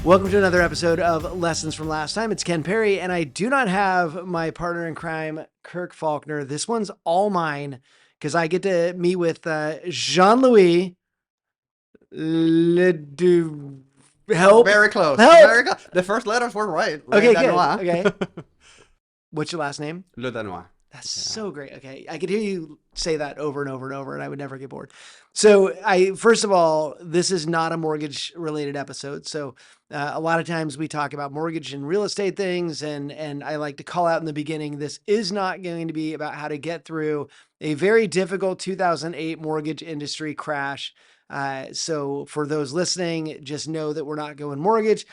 Welcome to another episode of Lessons from Last Time. It's Ken Perry, and I do not have my partner in crime, Kirk Faulkner. This one's all mine because I get to meet with Jean-Louis Help. Very close. Help. Very close. The first letters were right. Okay, good. Okay. What's your last name? Le Danois. That's so great. Okay. I could hear you say that over and over and over, and I would never get bored. So first of all, this is not a mortgage related episode. So a lot of times we talk about mortgage and real estate things. And I like to call out in the beginning, this is not going to be about how to get through a very difficult 2008 mortgage industry crash. So for those listening, just know that we're not going mortgage,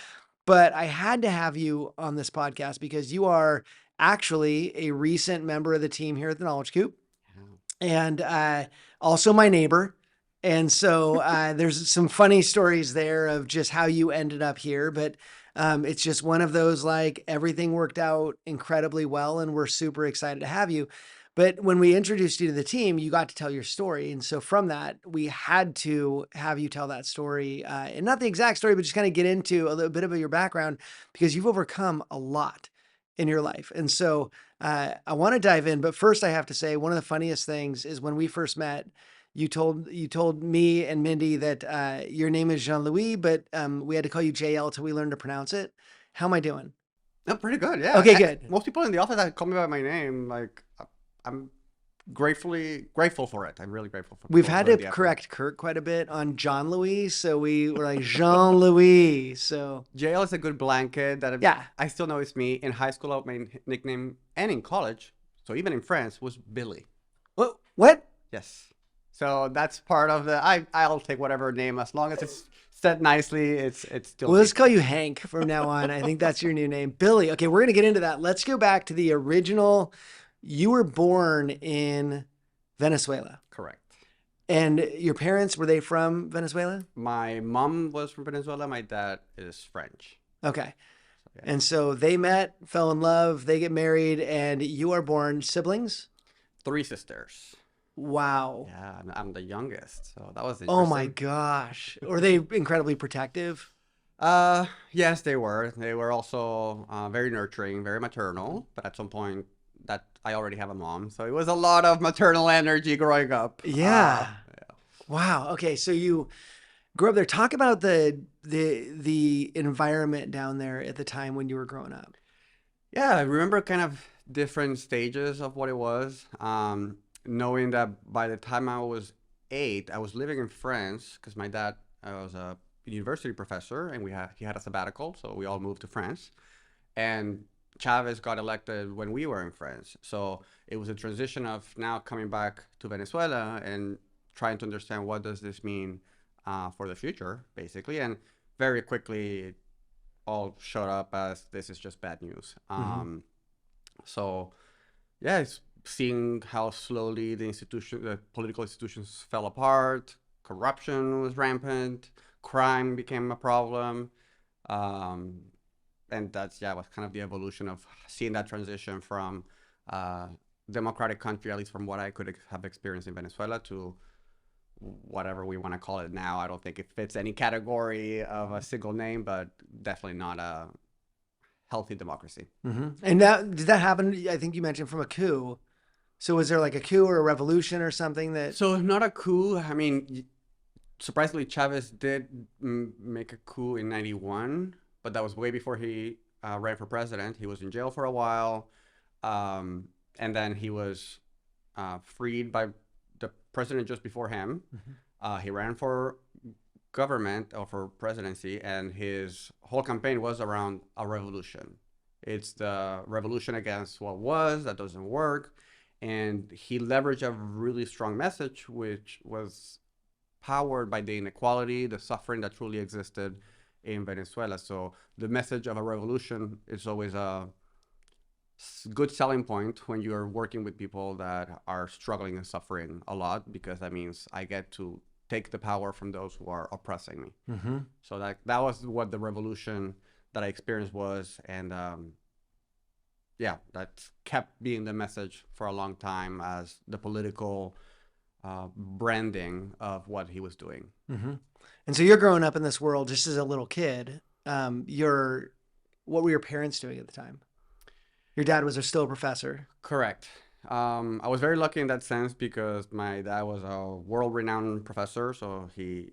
but I had to have you on this podcast because you are actually a recent member of the team here at the Knowledge Coop, and also my neighbor. And so there's some funny stories there of just how you ended up here, but it's just one of those, like, everything worked out incredibly well and we're super excited to have you. But when we introduced you to the team, you got to tell your story. And so from that, we had to have you tell that story, and not the exact story, but just kind of get into a little bit of your background, because you've overcome a lot in your life. And so I want to dive in, but first I have to say, one of the funniest things is when we first met, you told me and Mindy that your name is Jean-Louis, but we had to call you JL till we learned to pronounce it. How am I doing? No, pretty good. Yeah. Okay, good. Most people in the office that call me by my name, like, I'm grateful for it. I'm really grateful for it. We've had to correct Kirk quite a bit on John Louis, so we were like Jean-Louis. So JL is a good blanket that I still know it's me. In high school, my nickname, and in college, so even in France, was Billy. What? Yes. So that's part of the. I'll take whatever name as long as it's said nicely. It's still. Well, let's call you Hank from now on. I think that's your new name, Billy. Okay, we're gonna get into that. Let's go back to the original. You were born in Venezuela. Correct. And your parents, were they from Venezuela? My mom was from Venezuela. My dad is French. Okay. So, yeah. And so they met, fell in love, they get married, and you are born siblings? 3 sisters. Wow. Yeah, I'm the youngest. So that was interesting. Oh my gosh. Were they incredibly protective? Yes, they were. They were also very nurturing, very maternal. But at some point, that I already have a mom, so it was a lot of maternal energy growing up. Yeah. Wow. Okay, so you grew up there. Talk about the environment down there at the time when you were growing up. Yeah, I remember kind of different stages of what it was. Knowing that by the time I was 8, I was living in France because my dad was a university professor, and he had a sabbatical, so we all moved to France. And Chavez got elected when we were in France. So it was a transition of now coming back to Venezuela and trying to understand what does this mean for the future, basically. And very quickly, it all showed up as this is just bad news. So yeah, it's seeing how slowly the political institutions fell apart, corruption was rampant, crime became a problem. And that's, was kind of the evolution of seeing that transition from democratic country, at least from what I could have experienced in Venezuela, to whatever we want to call it now. I don't think it fits any category of a single name, but definitely not a healthy democracy. And now, did that happen? I think you mentioned from a coup. So was there like a coup or a revolution or something that? So not a coup. I mean, surprisingly, Chavez did make a coup in 91. But that was way before he ran for president. He was in jail for a while. And then he was freed by the president just before him. He ran for government or for presidency, and his whole campaign was around a revolution. It's the revolution against what was, that doesn't work. And he leveraged a really strong message, which was powered by the inequality, the suffering that truly existed in Venezuela. So the message of a revolution is always a good selling point when you're working with people that are struggling and suffering a lot, because that means I get to take the power from those who are oppressing me. So that was what the revolution that I experienced was. And that kept being the message for a long time as the political branding of what he was doing. And so you're growing up in this world just as a little kid. what were your parents doing at the time? Your dad was still a professor. Correct. I was very lucky in that sense because my dad was a world-renowned professor, so he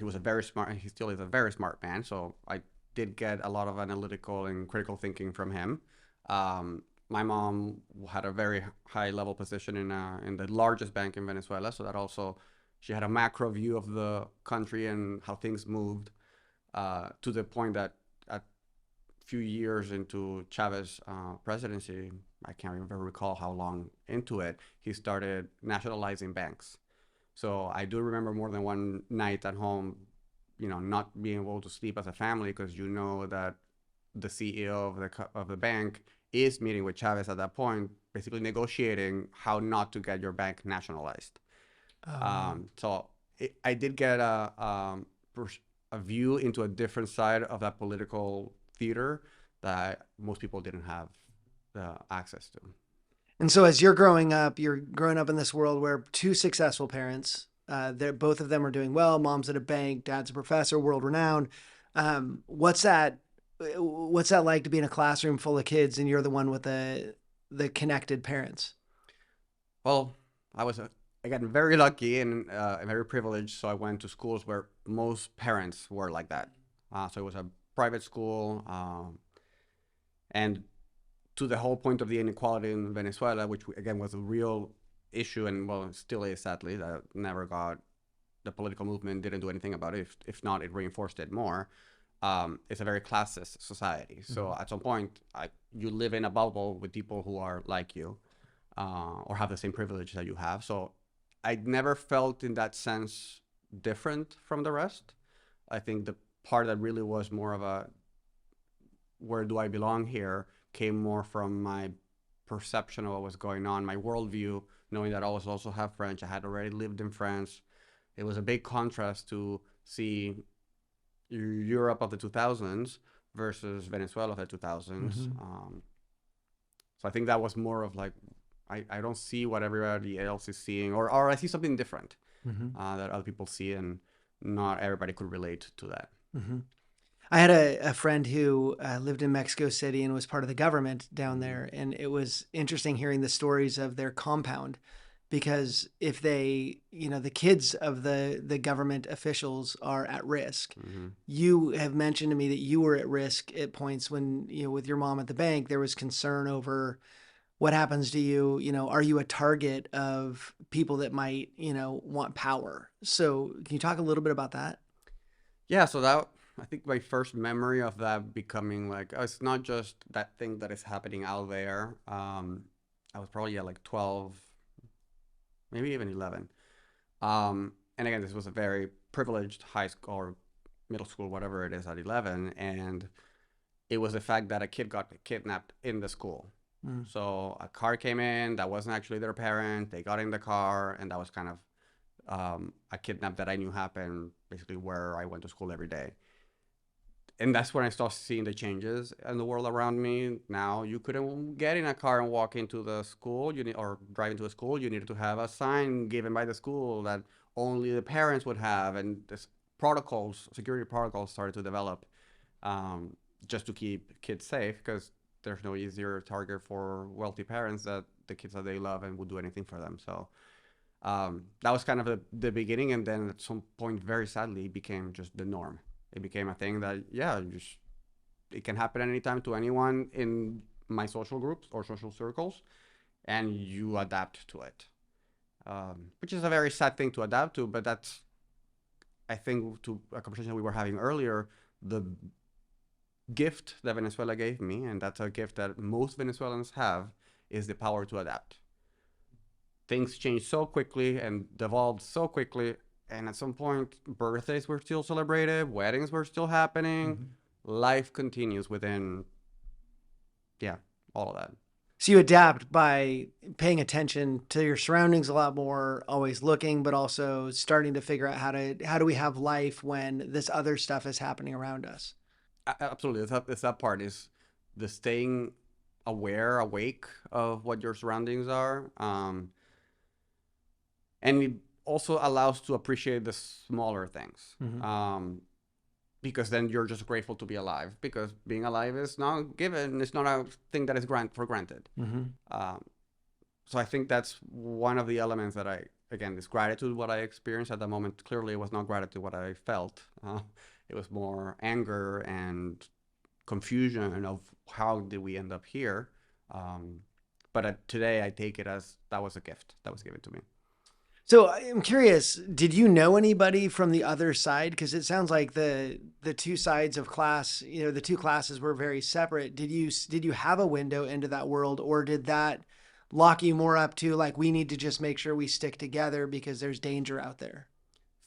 was a very smart, he still is a very smart man. So I did get a lot of analytical and critical thinking from him. My mom had a very high level position in the largest bank in Venezuela, so that also she had a macro view of the country and how things moved, to the point that a few years into Chavez's presidency, I can't even recall how long into it, he started nationalizing banks. So I do remember more than one night at home, not being able to sleep as a family because you know that the CEO of the bank is meeting with Chavez at that point, basically negotiating how not to get your bank nationalized. So I did get a view into a different side of that political theater that most people didn't have the access to. And so as you're growing up in this world where two successful parents, both of them are doing well. Mom's at a bank, dad's a professor, world renowned. What's that like to be in a classroom full of kids and you're the one with the connected parents? Well, I was again very lucky and very privileged. So I went to schools where most parents were like that. So it was a private school, and to the whole point of the inequality in Venezuela, which again was a real issue and well, it still is sadly, that never got, the political movement didn't do anything about it. If not, it reinforced it more. It's a very classist society. So at some point, you live in a bubble with people who are like you, or have the same privilege that you have. So I never felt in that sense different from the rest. I think the part that really was more of a, where do I belong here, came more from my perception of what was going on, my worldview, knowing that I was also half French. I had already lived in France. It was a big contrast to see Europe of the 2000s versus Venezuela of the 2000s. So I think that was more of like, I don't see what everybody else is seeing, or I see something different that other people see, and not everybody could relate to that. I had a friend who lived in Mexico City and was part of the government down there. And it was interesting hearing the stories of their compound, because if they, the kids of the government officials are at risk. You have mentioned to me that you were at risk at points when, with your mom at the bank, there was concern over what happens to you. Are you a target of people that might, want power? So can you talk a little bit about that? Yeah, so that, I think my first memory of that becoming like, it's not just that thing that is happening out there. I was probably like 12, maybe even 11. And again, this was a very privileged high school or middle school, whatever it is, at 11. And it was the fact that a kid got kidnapped in the school. So a car came in that wasn't actually their parent. They got in the car, and that was kind of a kidnap that I knew happened basically where I went to school every day. And that's when I started seeing the changes in the world around me. Now you couldn't get in a car and walk into the school, or drive into a school. You needed to have a sign given by the school that only the parents would have, and this security protocols started to develop, just to keep kids safe, because there's no easier target for wealthy parents that the kids that they love and would do anything for them. So that was kind of the beginning, and then at some point, very sadly, it became just the norm. It became a thing that, it can happen anytime to anyone in my social groups or social circles, and you adapt to it, which is a very sad thing to adapt to. But that's, I think, to a conversation we were having earlier, the gift that Venezuela gave me, and that's a gift that most Venezuelans have, is the power to adapt. Things change so quickly and devolved so quickly. And at some point, birthdays were still celebrated, weddings were still happening. Life continues within, all of that. So you adapt by paying attention to your surroundings a lot more, always looking, but also starting to figure out how do we have life when this other stuff is happening around us? Absolutely. It's that part, is the staying awake of what your surroundings are. And it also allows to appreciate the smaller things. because then you're just grateful to be alive, because being alive is not given. It's not a thing that is for granted. So I think that's one of the elements that again, this gratitude, what I experienced at the moment. Clearly it was not gratitude what I felt. It was more anger and confusion of how did we end up here. But today I take it as that was a gift that was given to me. So I'm curious, did you know anybody from the other side? Because it sounds like the two sides of class, the two classes were very separate. Did you have a window into that world, or did that lock you more up to like, we need to just make sure we stick together because there's danger out there?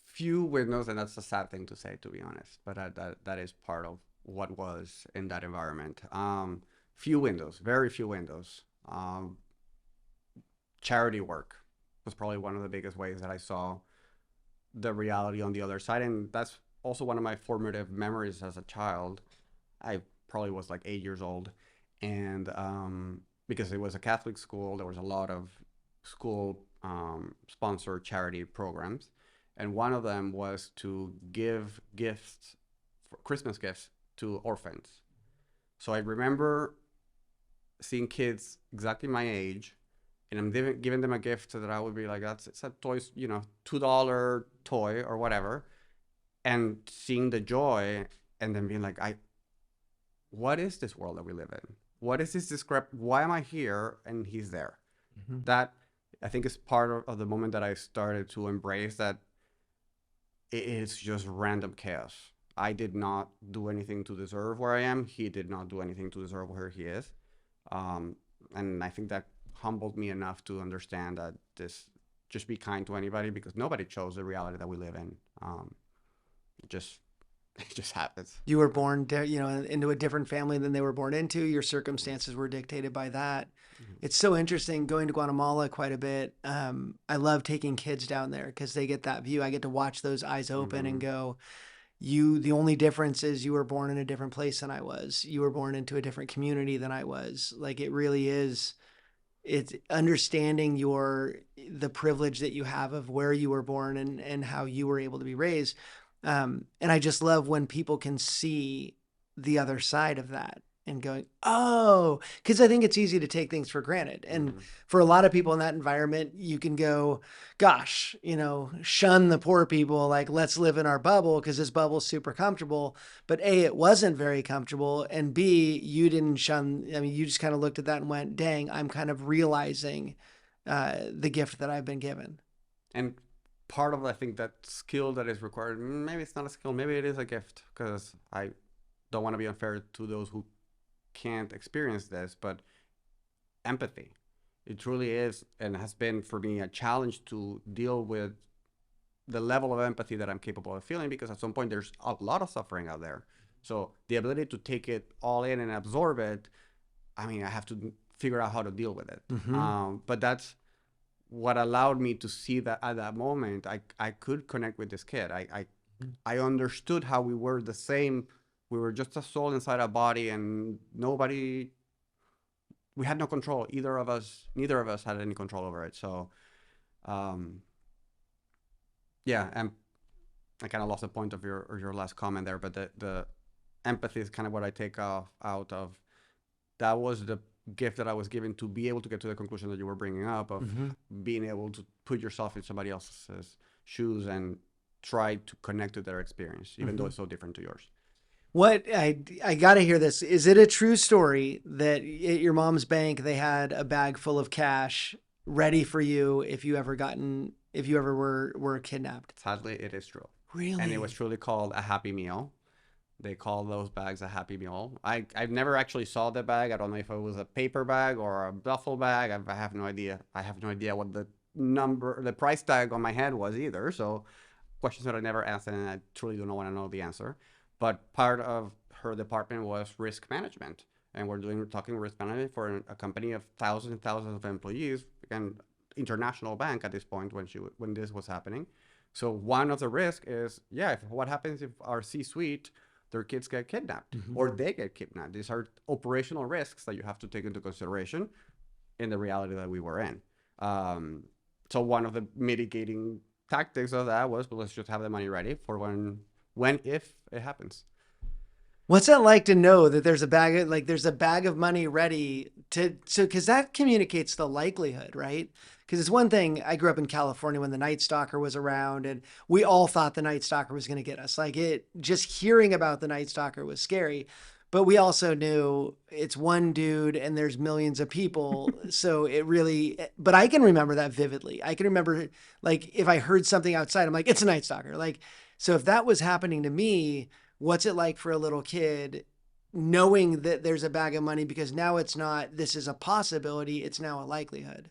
Few windows, and that's a sad thing to say, to be honest, but that is part of what was in that environment. Few windows, very few windows. Charity work was probably one of the biggest ways that I saw the reality on the other side. And that's also one of my formative memories as a child. I probably was like 8 years old. And because it was a Catholic school, there was a lot of school sponsored charity programs. And one of them was to give gifts, Christmas gifts, to orphans. So I remember seeing kids exactly my age, and I'm giving them a gift that I would be like, it's a toy, $2 toy or whatever, and seeing the joy, and then being like, what is this world that we live in? What is this why am I here and he's there? That I think is part of the moment that I started to embrace that it's just random chaos. I did not do anything to deserve where I am. He did not do anything to deserve where he is. And I think that humbled me enough to understand that just be kind to anybody, because nobody chose the reality that we live in. It just happens. You were born, into a different family than they were born into. Your circumstances were dictated by that. It's so interesting going to Guatemala quite a bit. I love taking kids down there because they get that view. I get to watch those eyes open and go, the only difference is you were born in a different place than I was. You were born into a different community than I was. Like, it really is, it's understanding the privilege that you have of where you were born and how you were able to be raised. And I just love when people can see the other side of that and going, oh, because I think it's easy to take things for granted. And for a lot of people in that environment, you can go, gosh, shun the poor people, like, let's live in our bubble because this bubble's super comfortable. But A, it wasn't very comfortable. And B, you didn't shun. I mean, you just kind of looked at that and went, dang, I'm kind of realizing the gift that I've been given. And part of, I think, that skill that is required, maybe it's not a skill, maybe it is a gift, because I don't want to be unfair to those who can't experience this, but empathy. It truly is and has been for me a challenge to deal with the level of empathy that I'm capable of feeling, because at some point there's a lot of suffering out there. So the ability to take it all in and absorb it, I mean, I have to figure out how to deal with it. But that's what allowed me to see that at that moment, I could connect with this kid. I understood how we were the same. We were just a soul inside a body, and we had no control. Neither of us had any control over it. So, yeah, and I kind of lost the point of your last comment there, but the empathy is kind of what I take out of. That was the gift that I was given to be able to get to the conclusion that you were bringing up of being able to put yourself in somebody else's shoes and try to connect to their experience, even though it's so different to yours. What I got to hear this. Is it a true story that at your mom's bank, they had a bag full of cash ready for you if you ever were kidnapped? Sadly, it is true. Really? And it was truly called a Happy Meal. They call those bags a Happy Meal. I've never actually saw the bag. I don't know if it was a paper bag or a duffel bag. I have no idea. I have no idea what the price tag on my head was either. So questions that I never asked, and I truly do not want to know the answer. But part of her department was risk management. And we're talking risk management for a company of thousands and thousands of employees, again, international bank at this point when this was happening. So one of the risks is, what happens if our C-suite, their kids get kidnapped or they get kidnapped? These are operational risks that you have to take into consideration in the reality that we were in. So one of the mitigating tactics of that was, let's just have the money ready for when if it happens. What's that like to know that there's a bag of money ready because that communicates the likelihood, right? Because it's one thing, I grew up in California when the Night Stalker was around, and we all thought the Night Stalker was going to get us. Just hearing about the Night Stalker was scary, but we also knew it's one dude and there's millions of people. So but I can remember that vividly. I can remember, like, if I heard something outside, I'm like, it's a Night Stalker. Like, so if that was happening to me, what's it like for a little kid knowing that there's a bag of money? Because now it's not, this is a possibility, it's now a likelihood.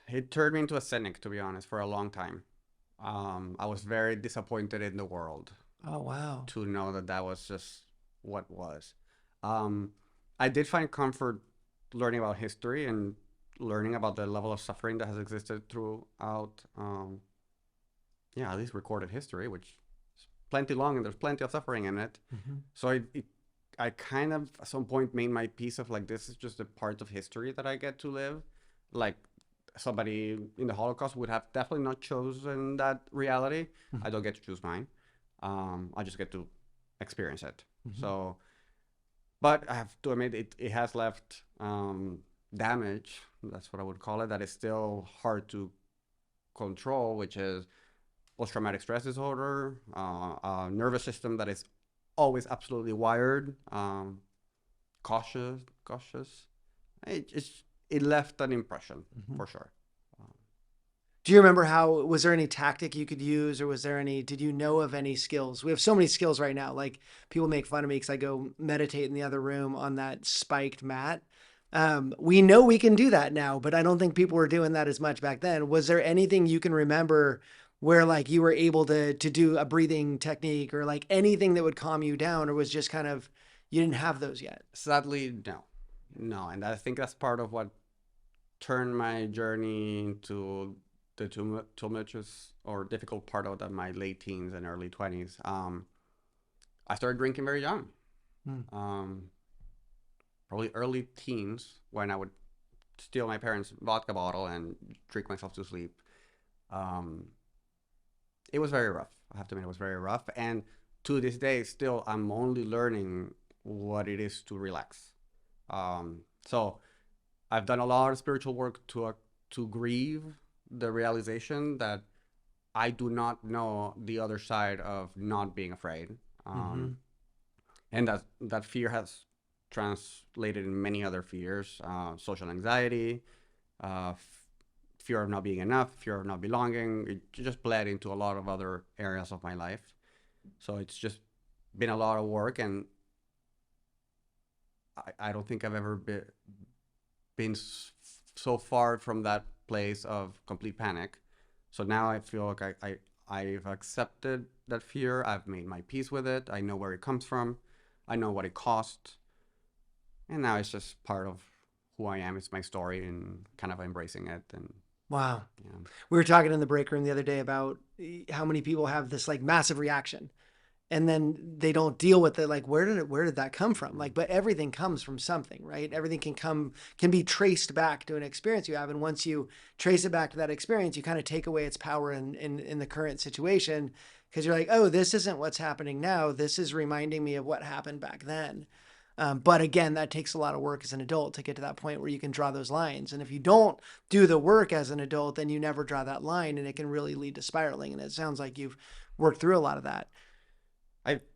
It turned me into a cynic, to be honest, for a long time. I was very disappointed in the world. Oh, wow. To know that that was just what was. I did find comfort learning about history and learning about the level of suffering that has existed throughout, at least recorded history, which is plenty long and there's plenty of suffering in it. Mm-hmm. So I kind of at some point made my peace of like, this is just a part of history that I get to live. Like, somebody in the Holocaust would have definitely not chosen that reality. Mm-hmm. I don't get to choose mine. I just get to experience it. Mm-hmm. So, but I have to admit, it has left damage. That's what I would call it. That is still hard to control, which is post-traumatic stress disorder, a nervous system that is always absolutely wired, cautious. It left an impression, mm-hmm. for sure. Do you remember was there any tactic you could use, or did you know of any skills? We have so many skills right now. Like, people make fun of me because I go meditate in the other room on that spiked mat. We know we can do that now, but I don't think people were doing that as much back then. Was there anything you can remember where like you were able to do a breathing technique or like anything that would calm you down, or was just kind of, you didn't have those yet? Sadly, no. And I think that's part of what turned my journey into the tumultuous or difficult part of my late teens and early 20s. I started drinking very young. Probably early teens, when I would steal my parents' vodka bottle and drink myself to sleep. It was very rough. I have to admit, it was very rough. And to this day, still, I'm only learning what it is to relax. So I've done a lot of spiritual work to grieve the realization that I do not know the other side of not being afraid. Mm-hmm. And that fear has translated in many other fears, social anxiety, fear of not being enough, fear of not belonging. It just bled into a lot of other areas of my life. So it's just been a lot of work, and I don't think I've ever been so far from that place of complete panic. So now I feel like I've accepted that fear. I've made my peace with it. I know where it comes from. I know what it cost. And now it's just part of who I am. It's my story, and kind of embracing it. And wow. Yeah. We were talking in the break room the other day about how many people have this like massive reaction, and then they don't deal with it. Like, where did that come from? Like, but everything comes from something, right? Everything can be traced back to an experience you have. And once you trace it back to that experience, you kind of take away its power in the current situation, because you're like, oh, this isn't what's happening now. This is reminding me of what happened back then. But again, that takes a lot of work as an adult to get to that point where you can draw those lines. And if you don't do the work as an adult, then you never draw that line, and it can really lead to spiraling. And it sounds like you've worked through a lot of that.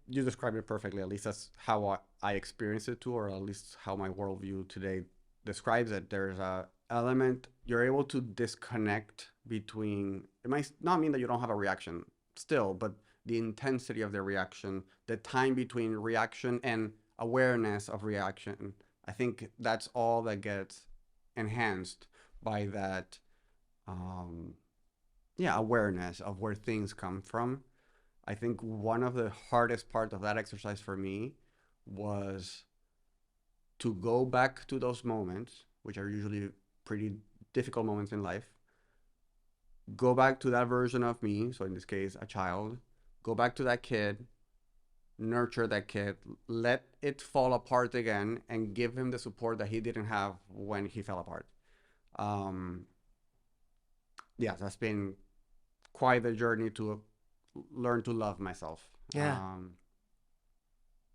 You described it perfectly. At least that's how I experience it too, or at least how my worldview today describes it. There's a element, you're able to disconnect between, it might not mean that you don't have a reaction still, but the intensity of the reaction, the time between reaction and awareness of reaction, I think that's all that gets enhanced by that awareness of where things come from. I think one of the hardest parts of that exercise for me was to go back to those moments, which are usually pretty difficult moments in life, go back to that version of me, so in this case a child, go back to that kid, nurture that kid, let it fall apart again, and give him the support that he didn't have when he fell apart. That's been quite the journey to learned to love myself. Yeah.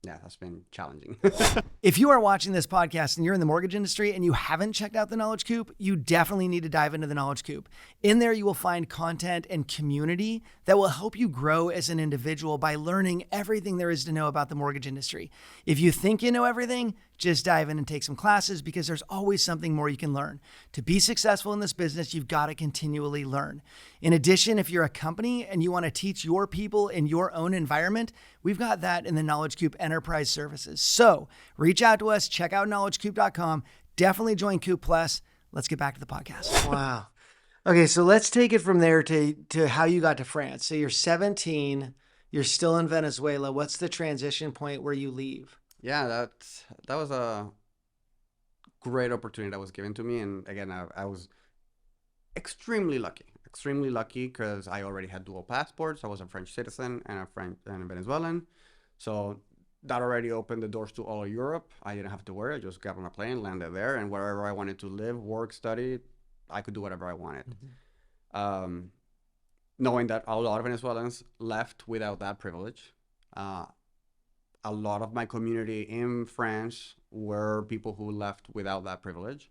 Yeah, that's been challenging. If you are watching this podcast and you're in the mortgage industry and you haven't checked out the Knowledge Coop, you definitely need to dive into the Knowledge Coop. In there, you will find content and community that will help you grow as an individual by learning everything there is to know about the mortgage industry. If you think you know everything, just dive in and take some classes because there's always something more you can learn. To be successful in this business, you've got to continually learn. In addition, if you're a company and you want to teach your people in your own environment, we've got that in the Knowledge Coop Enterprise Services. So reach out to us, check out knowledgecoop.com. Definitely join Coop Plus. Let's get back to the podcast. Wow. Okay, so let's take it from there to how you got to France. So you're 17, you're still in Venezuela. What's the transition point where you leave? Yeah, that was a great opportunity that was given to me. And again, I was extremely lucky because I already had dual passports. I was a French citizen and a Venezuelan. So that already opened the doors to all of Europe. I didn't have to worry. I just got on a plane, landed there, and wherever I wanted to live, work, study, I could do whatever I wanted. Mm-hmm. Knowing that a lot of Venezuelans left without that privilege. A lot of my community in France were people who left without that privilege.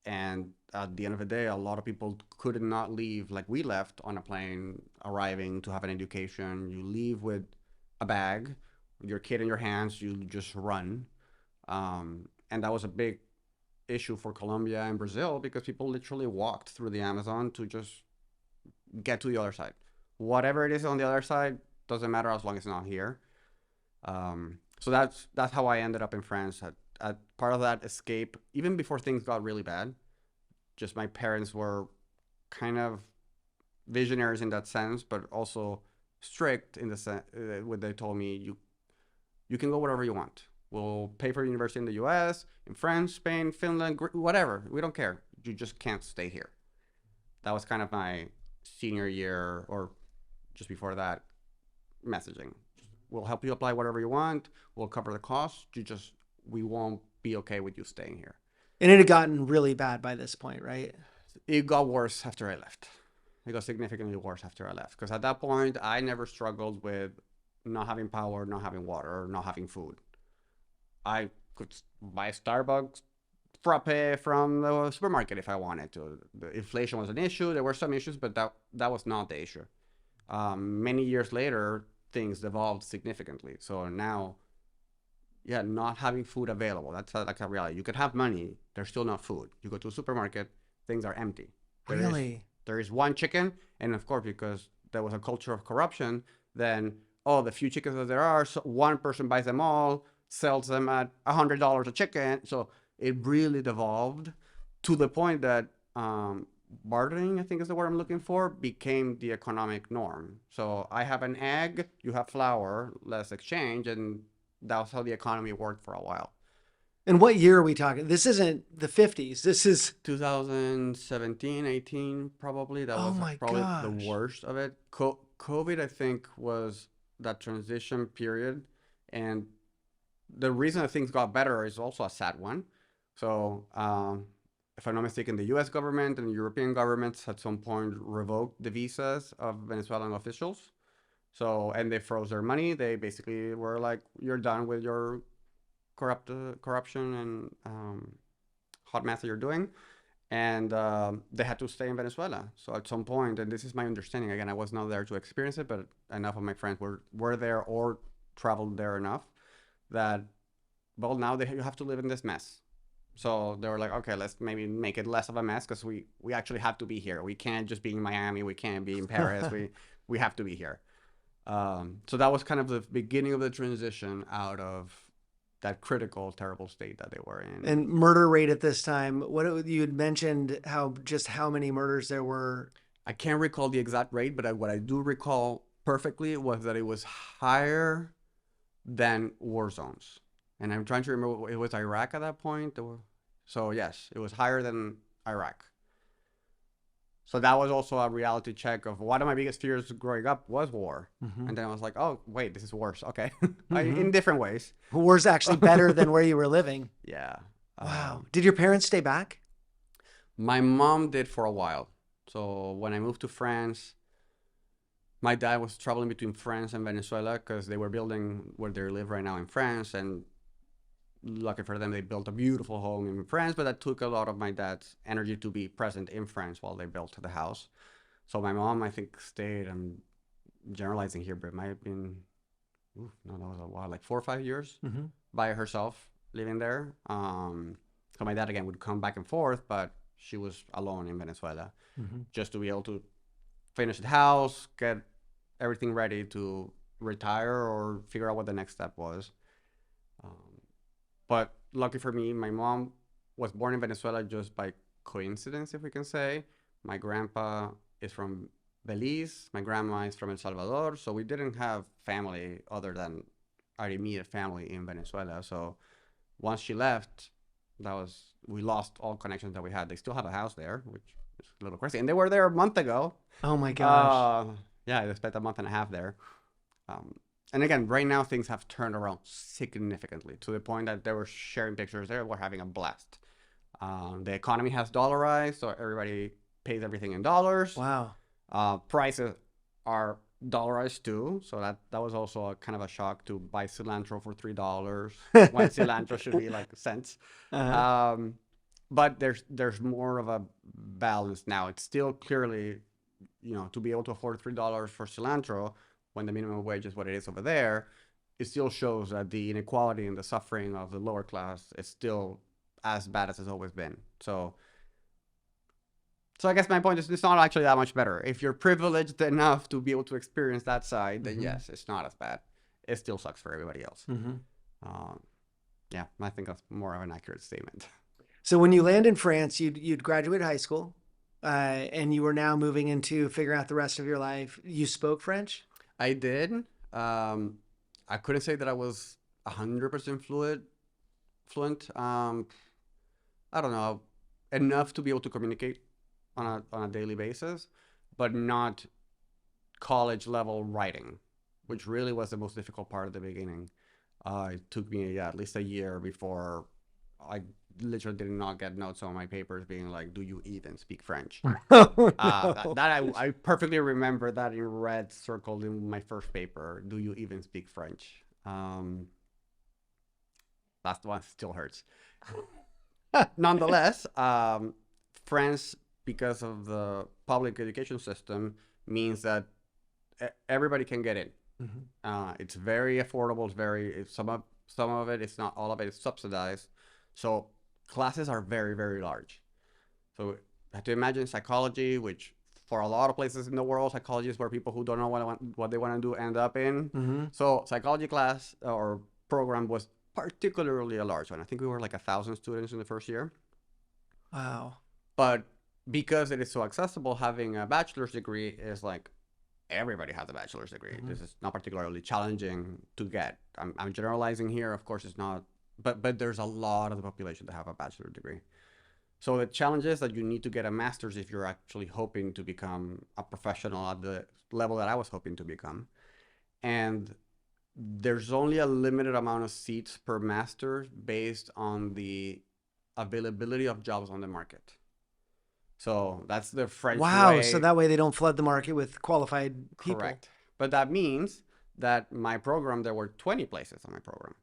And at the end of the day, a lot of people could not leave like we left on a plane, arriving to have an education. You leave with a bag, your kid in your hands, you just run. And that was a big issue for Colombia and Brazil because people literally walked through the Amazon to just get to the other side. Whatever it is on the other side, doesn't matter as long as it's not here. So that's how I ended up in France. At part of that escape, even before things got really bad, just my parents were kind of visionaries in that sense, but also strict in the sense when they told me you can go wherever you want. We'll pay for university in the U.S., in France, Spain, Finland, whatever. We don't care. You just can't stay here. That was kind of my senior year or just before that messaging. We'll help you apply whatever you want. We'll cover the cost. We won't be okay with you staying here. And it had gotten really bad by this point, right? It got worse after I left. It got significantly worse after I left. Because at that point, I never struggled with not having power, not having water, not having food. I could buy Starbucks frappe from the supermarket if I wanted to. The inflation was an issue. There were some issues, but that was not the issue. Many years later, things evolved significantly. So now, yeah, not having food available, that's like a reality. You could have money, there's still not food. You go to a supermarket, things are empty. There is one chicken, and of course, because there was a culture of corruption, then, the few chickens that there are, so one person buys them all, sells them at $100 a chicken. So it really devolved to the point that bartering, I think is the word I'm looking for, became the economic norm. So I have an egg, you have flour, let's exchange, and that's how the economy worked for a while. And what year are we talking? This isn't the 50s. This is 2017, 18, probably. That was probably the worst of it. COVID, I think, was that transition period. And the reason that things got better is also a sad one. So if I'm not mistaken, the U.S. government and European governments at some point revoked the visas of Venezuelan officials. So, and they froze their money. They basically were like, you're done with your corruption and hot mess that you're doing. And they had to stay in Venezuela. So at some point, and this is my understanding, again, I was not there to experience it, but enough of my friends were there or traveled there enough that, well, now you have to live in this mess. So they were like, okay, let's maybe make it less of a mess because we actually have to be here. We can't just be in Miami. We can't be in Paris. we have to be here. So that was kind of the beginning of the transition out of that critical, terrible state that they were in. And murder rate at this time, you had mentioned how many murders there were. I can't recall the exact rate, but what I do recall perfectly was that it was higher than war zones. And I'm trying to remember, it was Iraq at that point. So yes, it was higher than Iraq. So that was also a reality check of one of my biggest fears growing up was war. Mm-hmm. And then I was like, oh, wait, this is worse. Okay. Mm-hmm. In different ways. War's actually better than where you were living. Yeah. Wow. Did your parents stay back? My mom did for a while. So when I moved to France, My dad was traveling between France and Venezuela because they were building where they live right now in France, and lucky for them, they built a beautiful home in France, but that took a lot of my dad's energy to be present in France while they built the house. So my mom, I think, stayed, I'm generalizing here, but it might have been, no, that was a while, like 4 or 5 years by herself living there. So my dad, again, would come back and forth, but she was alone in Venezuela just to be able to finish the house, get everything ready to retire or figure out what the next step was. But lucky for me, my mom was born in Venezuela just by coincidence, if we can say. My grandpa is from Belize. My grandma is from El Salvador. So we didn't have family other than our immediate family in Venezuela. So once she left, we lost all connections that we had. They still have a house there, which is a little crazy. And they were there a month ago. Oh my gosh. Yeah, they spent a month and a half there. And again, right now things have turned around significantly to the point that they were sharing pictures there. We're having a blast. The economy has dollarized, so everybody pays everything in dollars. Wow. Prices are dollarized too, so that was also a kind of a shock to buy cilantro for $3 when cilantro should be like cents. But there's more of a balance now. It's still clearly, to be able to afford $3 for cilantro when the minimum wage is what it is over there, it still shows that the inequality and the suffering of the lower class is still as bad as it's always been. So I guess my point is it's not actually that much better. If you're privileged enough to be able to experience that side, then yes, it's not as bad. It still sucks for everybody else. Yeah, I think that's more of an accurate statement. So when you land in France, you'd graduated high school, and you were now moving into figuring out the rest of your life. You spoke French? I did. I couldn't say that I was 100% fluent. I don't know, enough to be able to communicate on a daily basis, but not college level writing, which really was the most difficult part at the beginning. It took me at least a year before I literally did not get notes on my papers being like, do you even speak French? I perfectly remember that in red circled in my first paper. Do you even speak French? That one still hurts. Nonetheless, France, because of the public education system, means that everybody can get in. It's very affordable. Some of it, it's not all of it, is subsidized. So classes are very, very large. So you have to imagine psychology, which for a lot of places in the world, psychology is where people who don't know what they want to do end up in. So psychology class or program was particularly a large one. I think we were like 1,000 students in the first year. Wow. But because it is so accessible, having a bachelor's degree is like, everybody has a bachelor's degree. This is not particularly challenging to get. I'm generalizing here. Of course, it's not, but there's a lot of the population that have a bachelor's degree. So the challenge is that you need to get a master's if you're actually hoping to become a professional at the level that I was hoping to become. And there's only a limited amount of seats per master's based on the availability of jobs on the market. So that's the French way. Wow, so that way they don't flood the market with qualified people. Correct. But that means that my program, there were 20 places on my program.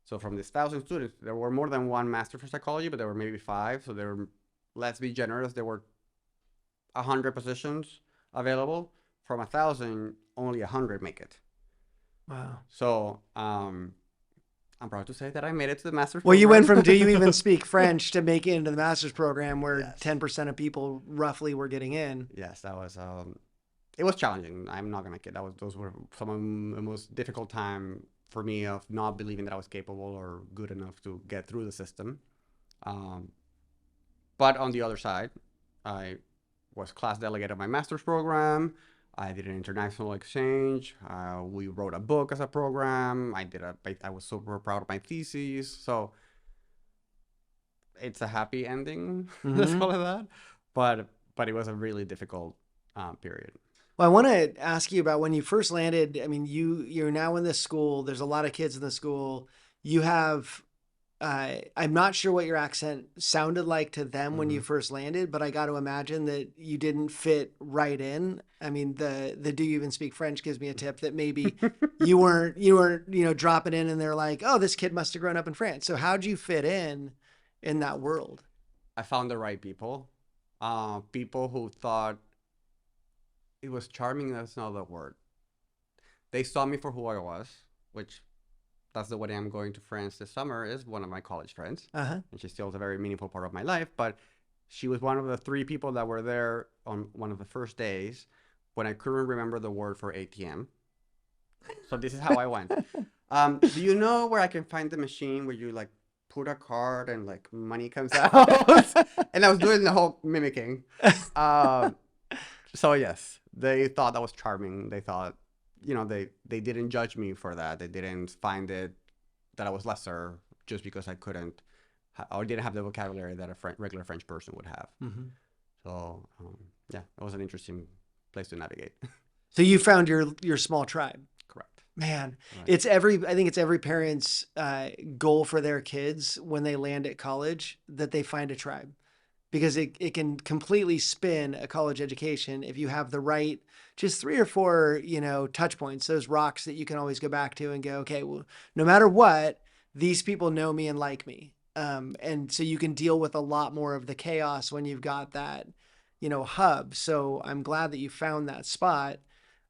So from these 1,000 students, there were more than one master for psychology, but there were maybe 5. So there were, let's be generous, there were 100 positions available. From 1,000, only 100 make it. Wow. So I'm proud to say that I made it to the master's Well, program. you went from do you even speak French to make it into the master's program where Yes. 10% of people roughly were getting in. Yes, that was, it was challenging. I'm not going to kid. Those were some of the most difficult time for me of not believing that I was capable or good enough to get through the system. But on the other side, I was class delegate of my master's program. I did an international exchange. We wrote a book as a program. I was super proud of my thesis. So it's a happy ending, let's call it that. But it was a really difficult period. Well, I want to ask you about when you first landed. I mean, you're now in this school. There's a lot of kids in the school. You have I'm not sure what your accent sounded like to them when you Mm-hmm. first landed, but I got to imagine that you didn't fit right in. I mean, the do you even speak French gives me a tip that maybe you weren't dropping in and they're like, oh, this kid must have grown up in France. So how'd you fit in that world? I found the right people. People who thought it was charming. That's not the word. They saw me for who I was, which that's the wedding I'm going to France this summer is one of my college friends. Uh-huh. And she still is a very meaningful part of my life. But she was one of the 3 people that were there on one of the first days when I couldn't remember the word for ATM. So this is how I went. Do you know where I can find the machine where you like put a card and like money comes out? And I was doing the whole mimicking. So yes, they thought that was charming. They thought, they didn't judge me for that. They didn't find it that I was lesser just because I couldn't or didn't have the vocabulary that a regular French person would have. Mm-hmm. So yeah, it was an interesting place to navigate. So you found your small tribe. Correct. Man, Right. I think it's every parent's goal for their kids when they land at college that they find a tribe, because it can completely spin a college education if you have the right, just 3 or 4, touch points, those rocks that you can always go back to and go, okay, well, no matter what, these people know me and like me. And so you can deal with a lot more of the chaos when you've got that, hub. So I'm glad that you found that spot.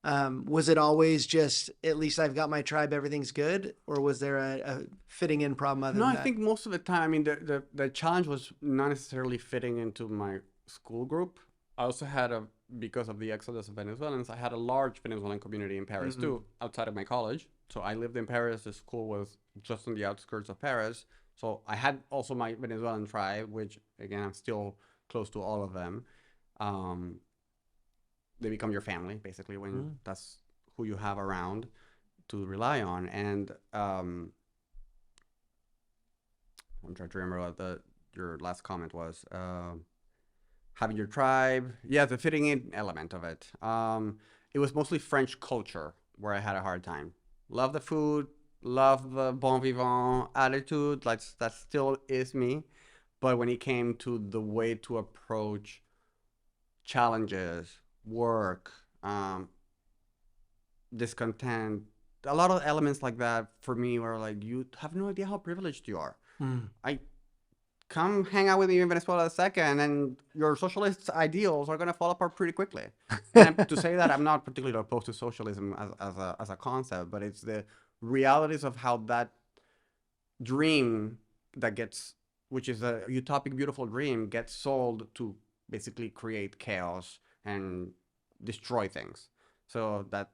Was it always just, at least I've got my tribe, everything's good? Or was there a fitting in problem other No, than I that? think most of the time, I mean, the challenge was not necessarily fitting into my school group. I also had because of the exodus of Venezuelans, I had a large Venezuelan community in Paris Mhm. too, outside of my college. So I lived in Paris. The school was just on the outskirts of Paris. So I had also my Venezuelan tribe, which again, I'm still close to all of them. Um, they become your family basically when Mm. that's who you have around to rely on. And I'm trying to remember what your last comment was. Having your tribe, yeah, the fitting in element of it. It was mostly French culture where I had a hard time. Love the food, love the bon vivant attitude. Like that still is me. But when it came to the way to approach challenges, work, discontent, a lot of elements like that for me were like, you have no idea how privileged you are. Mm. I come hang out with me in Venezuela a second, and your socialist ideals are gonna fall apart pretty quickly. And to say that, I'm not particularly opposed to socialism as a concept, but it's the realities of how that dream that gets, which is a utopic, beautiful dream, gets sold to basically create chaos and destroy things. So that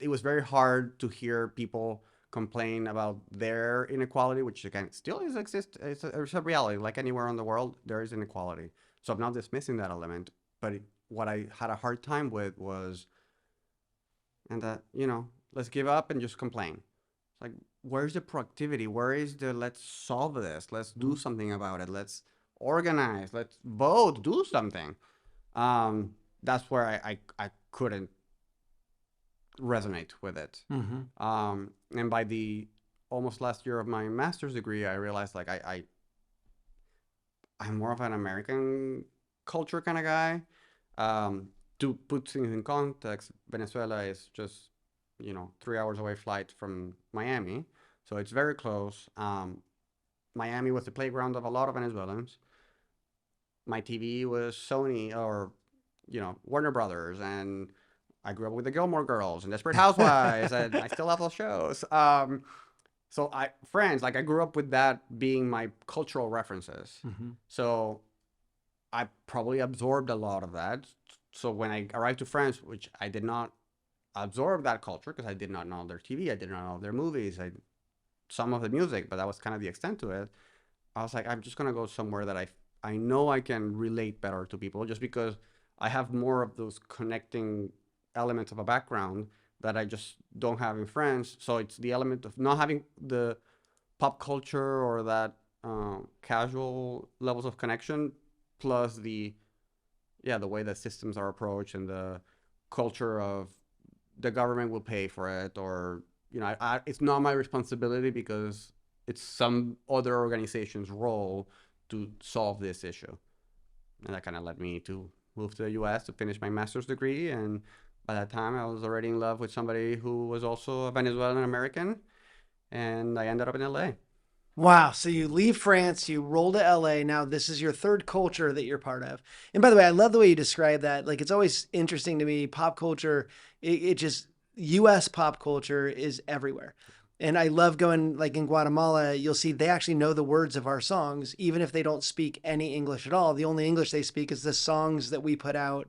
it was very hard to hear people complain about their inequality, which again still exists. It's a reality. Like anywhere in the world, there is inequality. So I'm not dismissing that element, but what I had a hard time with was, and that let's give up and just complain. It's like, where's the productivity? Where is the let's solve this? Let's do something about it. Let's organize. Let's vote. Do something. That's where I couldn't resonate with it. Mm-hmm. And by the almost last year of my master's degree, I realized like I'm more of an American culture kind of guy. To put things in context, Venezuela is just 3 hours away flight from Miami, so it's very close. Miami was the playground of a lot of Venezuelans. My TV was Sony or Warner Brothers, and I grew up with the Gilmore Girls and Desperate Housewives, and I still love those shows. So Friends, like I grew up with that being my cultural references. Mm-hmm. So I probably absorbed a lot of that. So when I arrived to France, which I did not absorb that culture because I did not know their TV, I did not know their movies, some of the music, but that was kind of the extent to it. I was like, I'm just gonna go somewhere that I know I can relate better to people, just because I have more of those connecting elements of a background that I just don't have in France. So it's the element of not having the pop culture or that casual levels of connection, plus the way the systems are approached and the culture of the government will pay for it, or it's not my responsibility because it's some other organization's role to solve this issue. And that kind of led me to move to the US to finish my master's degree. And by that time, I was already in love with somebody who was also a Venezuelan American. And I ended up in LA. Wow. So you leave France, you roll to LA. Now this is your third culture that you're part of. And by the way, I love the way you describe that. Like, it's always interesting to me, pop culture, it just, US pop culture is everywhere. And I love going, like in Guatemala, you'll see they actually know the words of our songs, even if they don't speak any English at all. The only English they speak is the songs that we put out,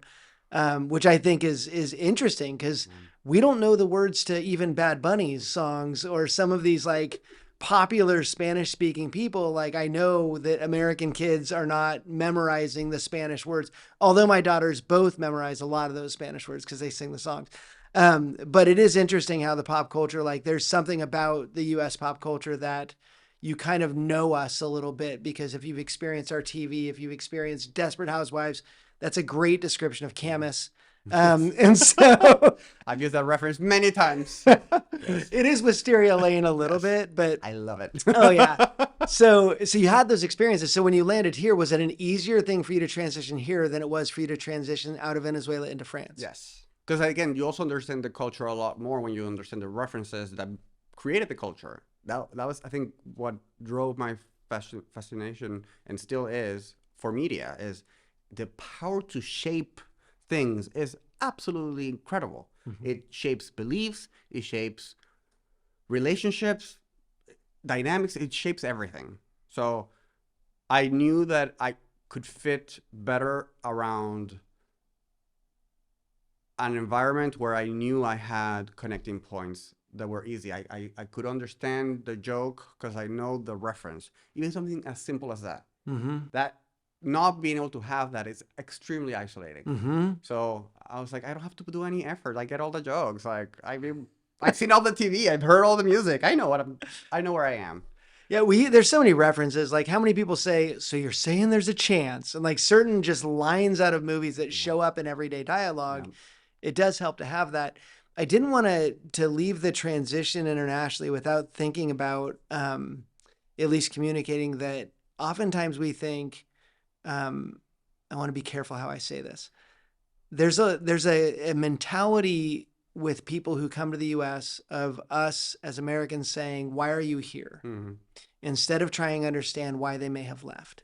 which I think is interesting because we don't know the words to even Bad Bunny's songs or some of these like popular Spanish speaking people. Like, I know that American kids are not memorizing the Spanish words, although my daughters both memorize a lot of those Spanish words because they sing the songs. But it is interesting how the pop culture, like there's something about the US pop culture that you kind of know us a little bit, because if you've experienced our TV, if you've experienced Desperate Housewives, that's a great description of Camus. And so I've used that reference many times. It is Wisteria Lane a little bit, but I love it. Oh yeah. So you had those experiences. So when you landed here, was it an easier thing for you to transition here than it was for you to transition out of Venezuela into France? Yes. Because again, you also understand the culture a lot more when you understand the references that created the culture. That was, I think, what drove my fascination, and still is, for media, is the power to shape things is absolutely incredible. Mm-hmm. It shapes beliefs, it shapes relationships, dynamics, it shapes everything. So I knew that I could fit better around an environment where I knew I had connecting points that were easy. I could understand the joke because I know the reference. Even something as simple as that. Mm-hmm. That not being able to have that is extremely isolating. Mm-hmm. So I was like, I don't have to do any effort. I get all the jokes. Like, I've seen all the TV. I've heard all the music. I know where I am. Yeah, there's so many references. Like, how many people say, so you're saying there's a chance? And like certain just lines out of movies that show up in everyday dialogue. Yeah. It does help to have that. I didn't want to leave the transition internationally without thinking about at least communicating that oftentimes we think, I want to be careful how I say this. There's a mentality with people who come to the US of us as Americans saying, why are you here? Mm-hmm. Instead of trying to understand why they may have left.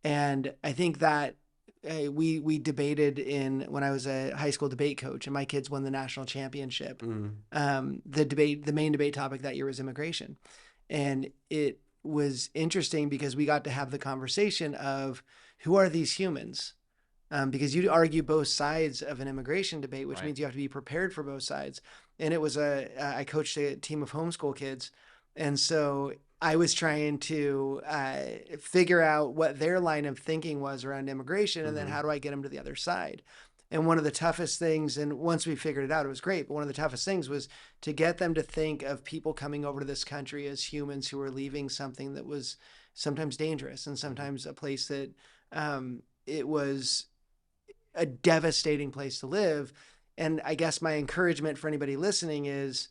And I think that we debated when I was a high school debate coach and my kids won the national championship. Mm-hmm. The main debate topic that year was immigration. And it was interesting because we got to have the conversation of who are these humans? Because you argue both sides of an immigration debate, which means you have to be prepared for both sides. And it was I coached a team of homeschool kids. And so I was trying to figure out what their line of thinking was around immigration, and then how do I get them to the other side? And one of the toughest things, and once we figured it out, it was great, but one of the toughest things was to get them to think of people coming over to this country as humans who are leaving something that was sometimes dangerous and sometimes a place that it was a devastating place to live. And I guess my encouragement for anybody listening is,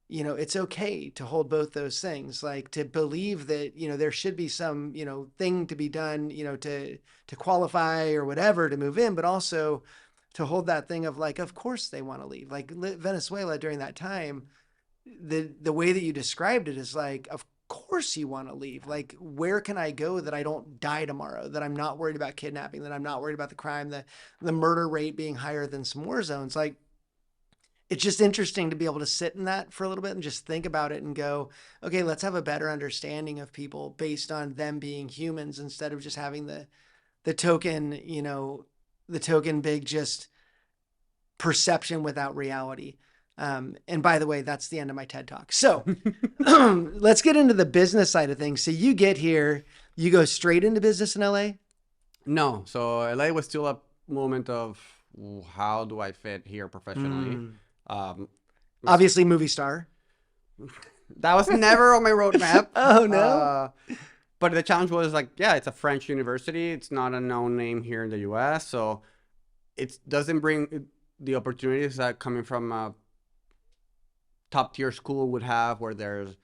it's okay to hold both those things, like to believe that, there should be some, thing to be done, to qualify or whatever to move in, but also to hold that thing of like, of course they want to leave. Like Venezuela during that time, the way that you described it is like, of course you want to leave. Like, where can I go that I don't die tomorrow, that I'm not worried about kidnapping, that I'm not worried about the crime, the murder rate being higher than some war zones. Like, it's just interesting to be able to sit in that for a little bit and just think about it and go, okay, let's have a better understanding of people based on them being humans instead of just having the token, the token big just perception without reality. And by the way, that's the end of my TED Talk. So let's get into the business side of things. So you get here, you go straight into business in LA? No. So LA was still a moment of how do I fit here professionally? Obviously movie star. That was never on my roadmap. Oh, no. But the challenge was like, yeah, it's a French university. It's not a known name here in the US. So it doesn't bring the opportunities that coming from a top tier school would have, where there's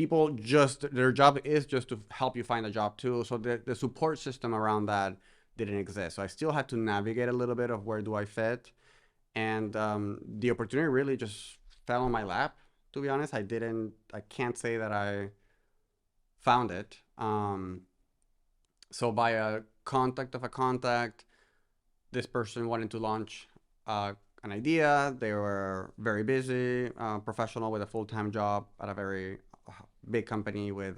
people just, their job is just to help you find a job too. So the support system around that didn't exist. So I still had to navigate a little bit of where do I fit. And the opportunity really just fell on my lap, to be honest. I can't say that I found it. So by a contact of a contact, this person wanted to launch an idea. They were very busy, professional with a full-time job at a very big company with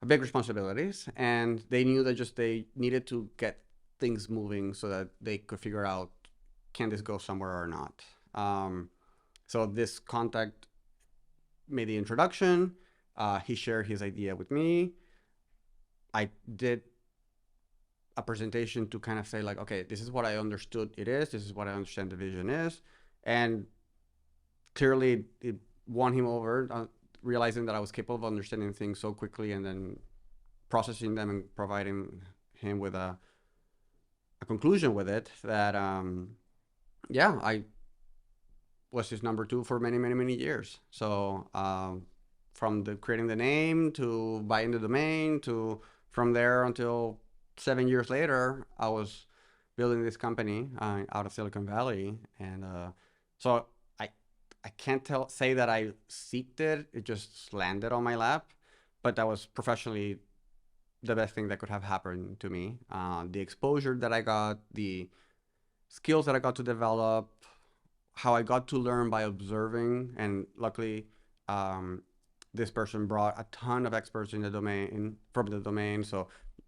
big responsibilities. And they knew that just they needed to get things moving so that they could figure out, can this go somewhere or not? So this contact made the introduction. He shared his idea with me. I did a presentation to kind of say like, okay, this is what I understood it is. This is what I understand the vision is. And clearly it won him over, realizing that I was capable of understanding things so quickly and then processing them and providing him with a conclusion with it that, yeah, I was his number two for many, many, many years. So from creating the name to buying the domain to from there until 7 years later, I was building this company out of Silicon Valley. And so I can't say that I seeked it. It just landed on my lap. But that was professionally the best thing that could have happened to me. The exposure that I got, the skills that I got to develop, how I got to learn by observing. And luckily, this person brought a ton of experts in the domain, from the domain. So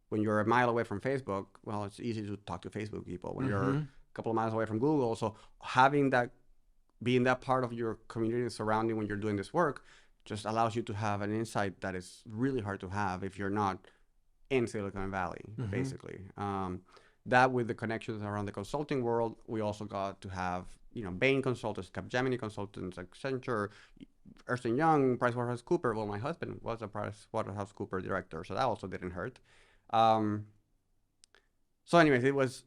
when you're a mile away from Facebook, well, it's easy to talk to Facebook people. When you're a couple of miles away from Google, so having that, being that part of your community and surrounding when you're doing this work, just allows you to have an insight that is really hard to have if you're not in Silicon Valley, basically. That with the connections around the consulting world, we also got to have, Bain consultants, Capgemini consultants, Accenture, Ernst & Young, PricewaterhouseCoopers. Well, my husband was a PricewaterhouseCoopers director, so that also didn't hurt. So anyways, it was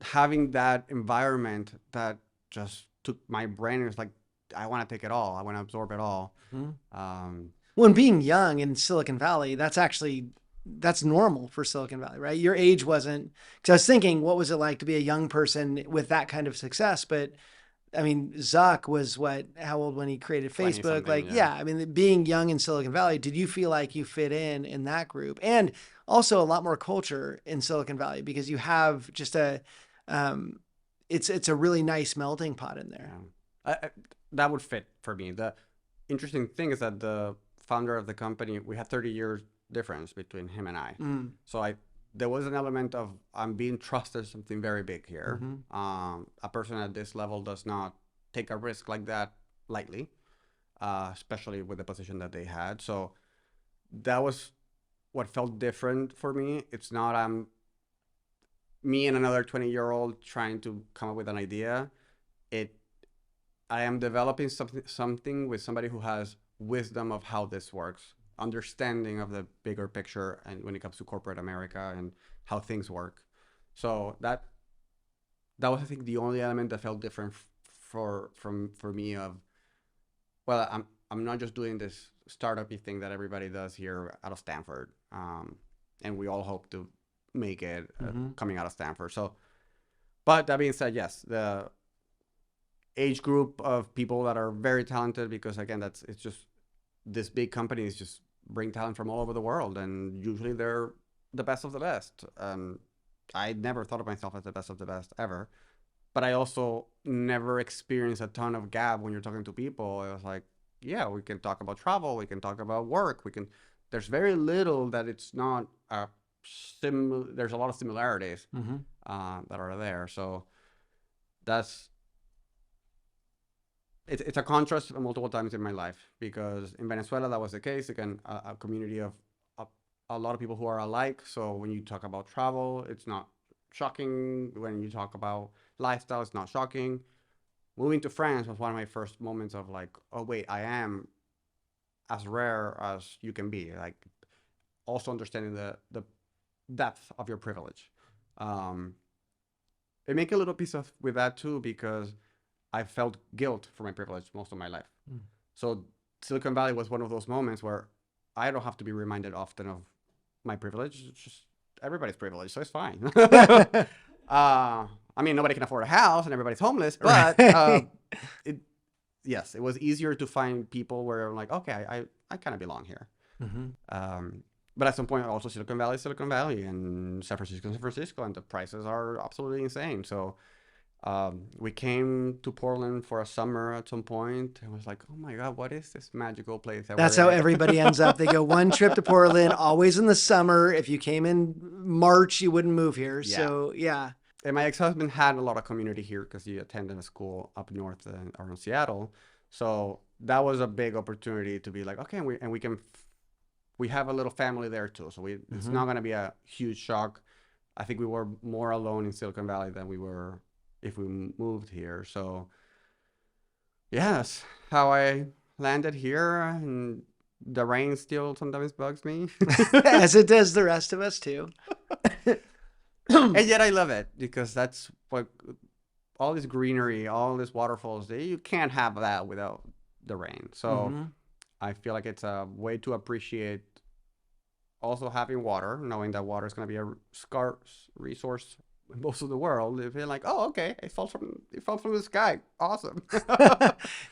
having that environment that just took my brain. It was like, I want to take it all. I want to absorb it all. Well, and being young in Silicon Valley, that's normal for Silicon Valley, right? Your age wasn't, because I was thinking, what was it like to be a young person with that kind of success? But I mean, Zuck was how old when he created Facebook? Like, yeah, I mean, being young in Silicon Valley, did you feel like you fit in that group? And also a lot more culture in Silicon Valley because you have just it's a really nice melting pot in there. Yeah. That would fit for me. The interesting thing is that the founder of the company, we had 30 years difference between him and I. So there was an element of I'm being trusted something very big here. A person at this level does not take a risk like that lightly, especially with the position that they had. So that was what felt different for me. It's not me and another 20-year-old trying to come up with an idea. I am developing something with somebody who has wisdom of how this works, understanding of the bigger picture, and when it comes to corporate America and how things work. So that was, I think, the only element that felt different for me. Of, well, I'm not just doing this startup-y thing that everybody does here out of Stanford, and we all hope to make it coming out of Stanford. So, but that being said, yes, the age group of people that are very talented, because again, it's just this big companies just bring talent from all over the world, and usually they're the best of the best. I never thought of myself as the best of the best ever, but I also never experienced a ton of gap when you're talking to people. I was like, yeah, we can talk about travel, we can talk about work, there's very little that it's not there's a lot of similarities that are there. So it's a contrast multiple times in my life, because in Venezuela that was the case. Again, a community of a lot of people who are alike. So when you talk about travel, it's not shocking. When you talk about lifestyle, it's not shocking. Moving to France was one of my first moments of like, oh wait, I am as rare as you can be. Like, also understanding the depth of your privilege. It make a little piece of with that too, because I felt guilt for my privilege most of my life. So Silicon Valley was one of those moments where I don't have to be reminded often of my privilege. It's just everybody's privileged, so it's fine. I mean, nobody can afford a house and everybody's homeless, but Right. yes, it was easier to find people where I'm like, okay, I kind of belong here. Mhm. But at some point, also Silicon Valley, and San Francisco, and the prices are absolutely insane. So we came to Portland for a summer at some point, and was like, oh my God, what is this magical place that That's we're how in? everybody ends up. They go one trip to Portland, always in the summer. If you came in March, you wouldn't move here. Yeah. So yeah. And my ex-husband had a lot of community here because he attended a school up north around Seattle. So that was a big opportunity to be like, okay, we have a little family there too. So it's not going to be a huge shock. I think we were more alone in Silicon Valley than we were if we moved here. So yeah, that's how I landed here. And the rain still sometimes bugs me. As it does the rest of us too. And yet I love it because that's what all this greenery, all these waterfalls, you can't have that without the rain. So I feel like it's a way to appreciate also having water, knowing that water is going to be a scarce resource in most of the world. If you're like, oh, okay, it falls from the sky, awesome.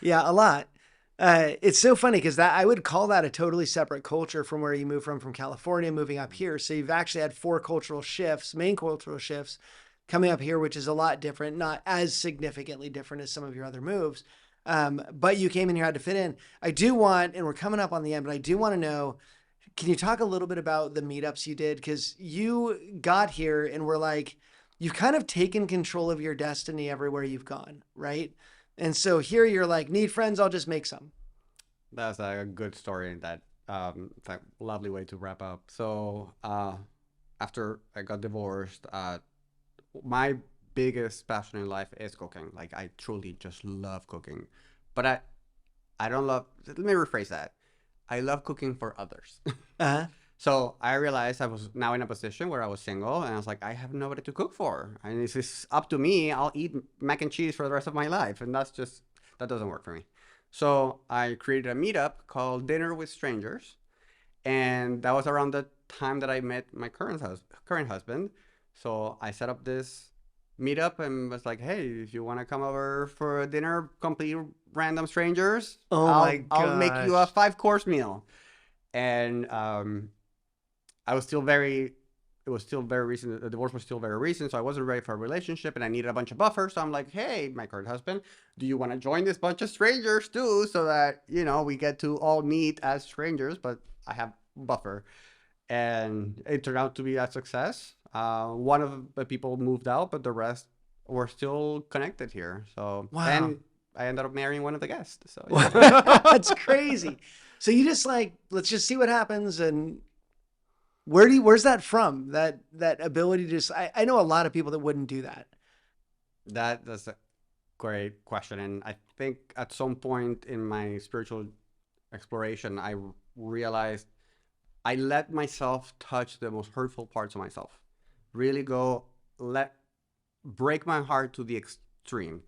Yeah, a lot. It's so funny because I would call that a totally separate culture from where you moved from California, moving up here. So you've actually had four cultural shifts, main cultural shifts coming up here, which is a lot different, not as significantly different as some of your other moves. But you came in here, had to fit in. I do want, and we're coming up on the end, but I do want to know, can you talk a little bit about the meetups you did? Because you got here and were like, you've kind of taken control of your destiny everywhere you've gone, right? And so here you're like, need friends, I'll just make some. That's a good story. That it's a lovely way to wrap up. So after I got divorced, my biggest passion in life is cooking. Like I truly just love cooking, but I don't love. Let me rephrase that. I love cooking for others. Uh-huh. So I realized I was now in a position where I was single, and I was like, I have nobody to cook for, and if it's up to me, I'll eat mac and cheese for the rest of my life, and that doesn't work for me. So I created a meetup called Dinner with Strangers, and that was around the time that I met my current husband. So I set up this meetup and was like, hey, if you want to come over for a dinner, complete random strangers, Oh my I'll make you a gosh. 5-course meal. And I was still very, it was still very recent. The divorce was still very recent. So I wasn't ready for a relationship and I needed a bunch of buffer. So I'm like, hey, my current husband, do you want to join this bunch of strangers too? So that, we get to all meet as strangers, but I have buffer. And it turned out to be a success. One of the people moved out, but the rest were still connected here. So, Wow. and I ended up marrying one of the guests. So yeah. That's crazy. So you just like, let's just see what happens. And where's that from? That ability to just, I know a lot of people that wouldn't do that. That's a great question. And I think at some point in my spiritual exploration, I realized I let myself touch the most hurtful parts of myself. Really break my heart to the extreme.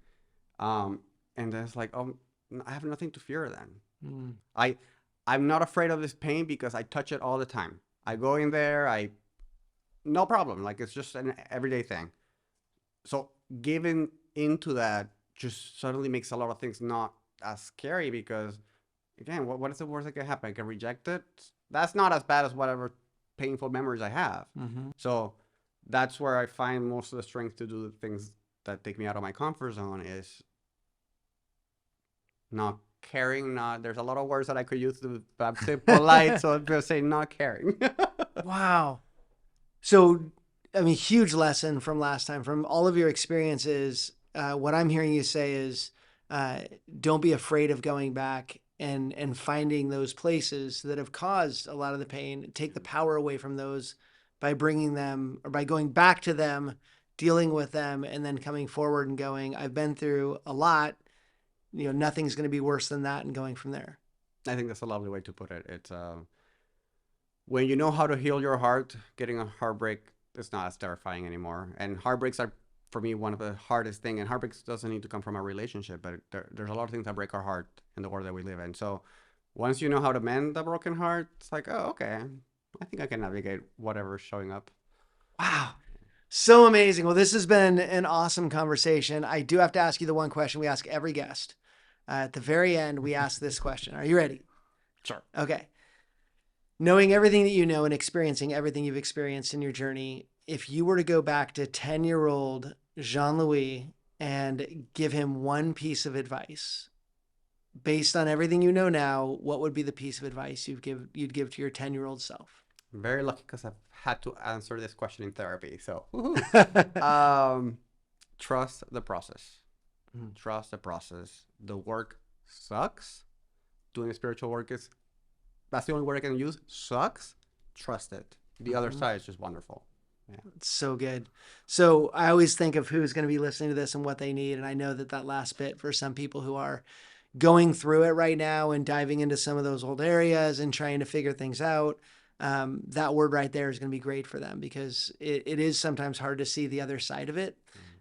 And then it's like, oh, I have nothing to fear then. I'm not afraid of this pain because I touch it all the time. I go in there, no problem. Like it's just an everyday thing. So giving into that just suddenly makes a lot of things not as scary because, again, what is the worst that can happen? I can reject it. That's not as bad as whatever painful memories I have. So that's where I find most of the strength to do the things that take me out of my comfort zone is not caring. There's a lot of words that I could use to say polite, so I'm going to say not caring. Wow. So, I mean, huge lesson from last time, from all of your experiences. What I'm hearing you say is, don't be afraid of going back and finding those places that have caused a lot of the pain. Take the power away from those by bringing them or by going back to them, dealing with them, and then coming forward and going, I've been through a lot. Nothing's going to be worse than that, and going from there. I think that's a lovely way to put it. It's when you know how to heal your heart, getting a heartbreak is not as terrifying anymore. And heartbreaks are, for me, one of the hardest things. And heartbreaks doesn't need to come from a relationship, but there's a lot of things that break our heart in the world that we live in. So once you know how to mend the broken heart, it's like, oh, okay, I think I can navigate whatever's showing up. Wow. So amazing. Well, this has been an awesome conversation. I do have to ask you the one question we ask every guest. At the very end, we ask this question. Are you ready? Sure. Okay. Knowing everything that you know and experiencing everything you've experienced in your journey, if you were to go back to 10-year-old Jean-Louis and give him one piece of advice, based on everything you know now, what would be the piece of advice you'd give to your 10-year-old self? I'm very lucky because I've had to answer this question in therapy. So trust the process. Trust the process. The work sucks. Doing spiritual work that's the only word I can use. Sucks. Trust it. The other side is just wonderful. Yeah. It's so good. So I always think of who's going to be listening to this and what they need. And I know that last bit for some people who are going through it right now and diving into some of those old areas and trying to figure things out, that word right there is going to be great for them, because it is sometimes hard to see the other side of it.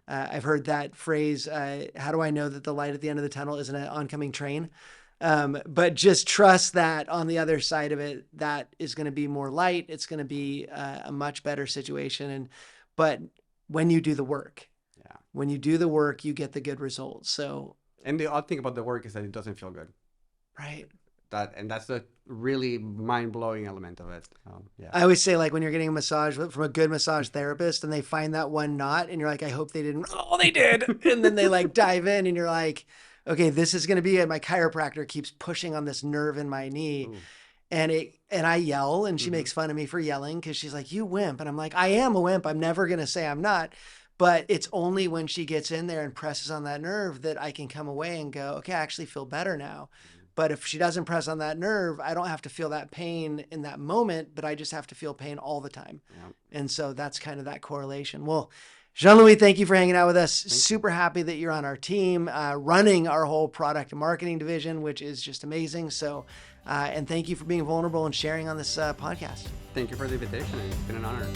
I've heard that phrase, how do I know that the light at the end of the tunnel isn't an oncoming train? But just trust that on the other side of it, that is going to be more light. It's going to be a much better situation. But when you do the work, when you do the work, you get the good results. So, and the odd thing about the work is that it doesn't feel good. Right. That's the really mind-blowing element of it. Yeah. I always say, like, when you're getting a massage from a good massage therapist and they find that one knot and you're like, I hope they didn't. Oh, they did. And then they like dive in and you're like, okay, this is going to be it. My chiropractor keeps pushing on this nerve in my knee. Ooh. And I yell, and she makes fun of me for yelling because she's like, you wimp. And I'm like, I am a wimp. I'm never going to say I'm not. But it's only when she gets in there and presses on that nerve that I can come away and go, okay, I actually feel better now. But if she doesn't press on that nerve, I don't have to feel that pain in that moment, but I just have to feel pain all the time. Yeah. And so that's kind of that correlation. Well, Jean-Louis, thank you for hanging out with us. Super happy that you're on our team, running our whole product and marketing division, which is just amazing. So, and thank you for being vulnerable and sharing on this podcast. Thank you for the invitation. It's been an honor.